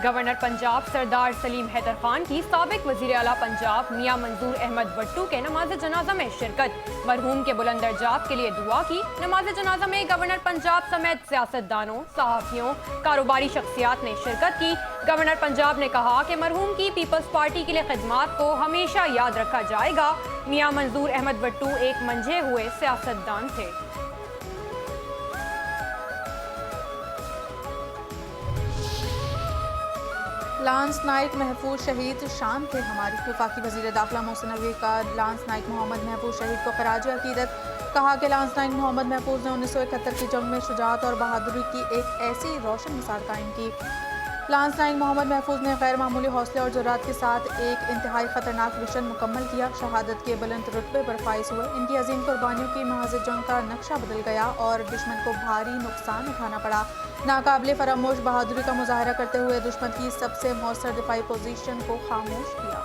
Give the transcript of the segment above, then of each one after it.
Governor Punjab سردار سلیم حیدر خان کی سابق وزیر اعلیٰ پنجاب میاں منظور احمد بٹو کے نماز جنازہ میں شرکت، مرحوم کے بلند درجات کے لیے دعا کی۔ نماز جنازہ میں گورنر پنجاب سمیت سیاستدانوں، صحافیوں، کاروباری شخصیات نے شرکت کی۔ گورنر پنجاب نے کہا کہ مرحوم کی پیپلز پارٹی کے لیے خدمات کو ہمیشہ یاد رکھا جائے گا۔ میاں منظور احمد بٹو ایک منجھے ہوئے سیاستدان تھے۔ لانس نائک محفوظ شہید شان تھے ہماری۔ وفاقی وزیر داخلہ محسن نقوی کا لانس نائک محمد محفوظ شہید کو خراج عقیدت۔ کہا کہ لانس نائک محمد محفوظ نے 1971 کی جنگ میں شجاعت اور بہادری کی ایک ایسی روشن مثال قائم کی۔ لانس نائک محمد محفوظ نے غیر معمولی حوصلے اور جرات کے ساتھ ایک انتہائی خطرناک مشن مکمل کیا۔ شہادت کے بلند رتبے پر فائز ہوئے۔ ان کی عظیم قربانیوں کی محاذ جنگ کا نقشہ بدل گیا اور دشمن کو بھاری نقصان اٹھانا پڑا۔ ناقابل فراموش بہادری کا مظاہرہ کرتے ہوئے دشمن کی سب سے مؤثر دفاعی پوزیشن کو خاموش کیا۔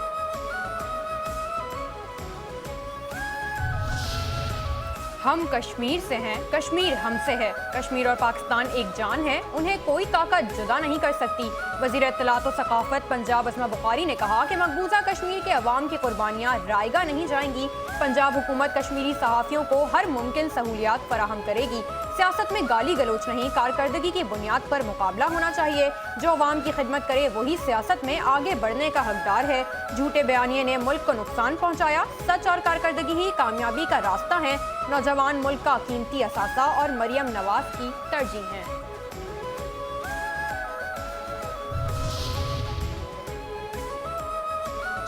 ہم کشمیر سے ہیں، کشمیر ہم سے ہے۔ کشمیر اور پاکستان ایک جان ہے، انہیں کوئی طاقت جدا نہیں کر سکتی۔ وزیر اطلاعات و ثقافت پنجاب اسما بخاری نے کہا کہ مقبوضہ کشمیر کے عوام کی قربانیاں رائیگاں نہیں جائیں گی۔ پنجاب حکومت کشمیری صحافیوں کو ہر ممکن سہولیات فراہم کرے گی۔ سیاست میں گالی گلوچ نہیں، کارکردگی کی بنیاد پر مقابلہ ہونا چاہیے۔ جو عوام کی خدمت کرے وہی سیاست میں آگے بڑھنے کا حقدار ہے۔ جھوٹے بیانیے نے ملک کو نقصان پہنچایا، سچ اور کارکردگی ہی کامیابی کا راستہ ہے۔ نوجوان ملک کا قیمتی اثاثہ اور مریم نواز کی ترجیح ہیں۔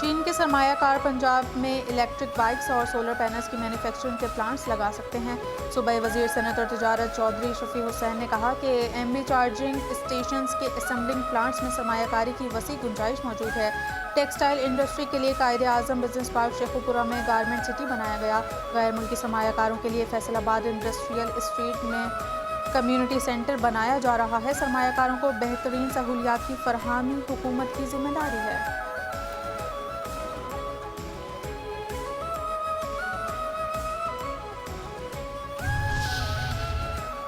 چین کے سرمایہ کار پنجاب میں الیکٹرک بائکس اور سولر پینلز کی مینوفیکچرنگ کے پلانٹس لگا سکتے ہیں۔ صوبائی وزیر صنعت اور تجارت چودھری شفیع حسین نے کہا کہ ایم بی چارجنگ اسٹیشنز کے اسمبلنگ پلانٹس میں سرمایہ کاری کی وسیع گنجائش موجود ہے۔ ٹیکسٹائل انڈسٹری کے لیے Quaid Azam business park Shekau پورہ میں گارمنٹ سٹی بنایا گیا۔ غیر ملکی سرمایہ کاروں کے لیے فیصل آباد انڈسٹریل اسٹریٹ میں کمیونٹی سینٹر بنایا جا رہا ہے۔ سرمایہ کاروں کو بہترین سہولیات کی فراہمی حکومت کی ذمہ داری ہے۔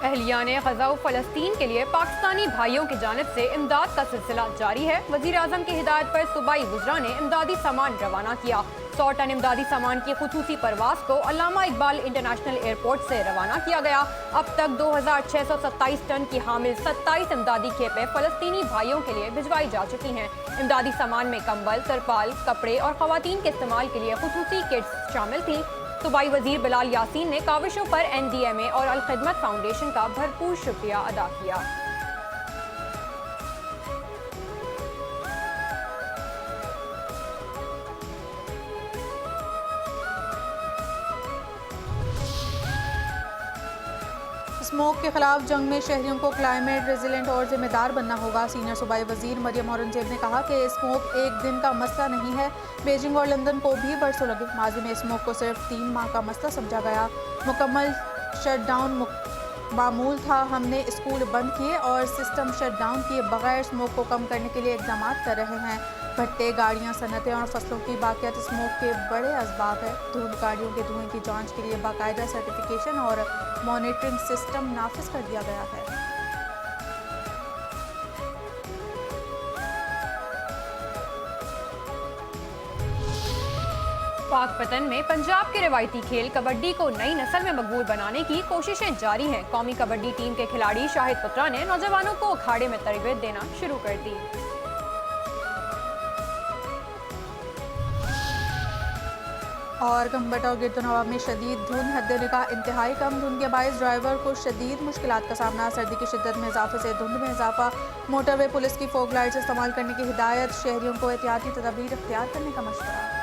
اہلیان غزہ و فلسطین کے لیے پاکستانی بھائیوں کی جانب سے امداد کا سلسلہ جاری ہے۔ وزیر اعظم کی ہدایت پر صوبائی وزراء نے امدادی سامان روانہ کیا۔ 100 ٹن امدادی سامان کی خصوصی پرواز کو علامہ اقبال انٹرنیشنل ایئرپورٹ سے روانہ کیا گیا۔ اب تک 2627 ٹن کی حامل 27 امدادی کھیپیں فلسطینی بھائیوں کے لیے بھجوائی جا چکی ہیں۔ امدادی سامان میں کمبل، ترپال، کپڑے اور خواتین کے استعمال کے لیے خصوصی کٹس شامل تھیں۔ صوبائی وزیر بلال یاسین نے کاوشوں پر این ڈی ایم اے اور الخدمت فاؤنڈیشن کا بھرپور شکریہ ادا کیا۔ اسموگ کے خلاف جنگ میں شہریوں کو کلائمیٹ ریزیلنٹ اور ذمہ دار بننا ہوگا۔ سینئر صوبائی وزیر مریم اورنگزیب نے کہا کہ اسموگ ایک دن کا مسئلہ نہیں ہے، بیجنگ اور لندن کو بھی برسوں لگے۔ ماضی میں اسموگ کو صرف 3 ماہ کا مسئلہ سمجھا گیا۔ مکمل شٹ ڈاؤن معمول تھا۔ ہم نے اسکول بند کیے اور سسٹم شٹ ڈاؤن کیے بغیر اسموگ کو کم کرنے کے لیے اقدامات کر رہے ہیں۔ بھٹے، گاڑیاں، صنعتیں اور فصلوں کی باقیات اسموگ کے بڑے اسباب ہیں۔ دھند گاڑیوں کے دھوئیں کی جانچ کے لیے باقاعدہ سرٹیفیکیشن اور مانیٹرنگ سسٹم نافذ کر دیا گیا ہے۔ پاک پتن میں پنجاب کے روایتی کھیل کبڈی کو نئی نسل میں مقبول بنانے کی کوششیں جاری ہیں۔ قومی کبڈی ٹیم کے کھلاڑی شاہد پترا نے نوجوانوں کو اکھاڑے میں تربیت دینا شروع کر دی۔ اور گھمبٹ اور گردنوا میں شدید دھند، حد نگاہ انتہائی کم دھند کے باعث ڈرائیور کو شدید مشکلات کا سامنا۔ سردی کی شدت میں اضافے سے دھند میں اضافہ۔ موٹر وے پولیس کی فوگ لائٹس استعمال کرنے کی ہدایت، شہریوں کو احتیاطی تدابیر اختیار کرنے کا مشورہ۔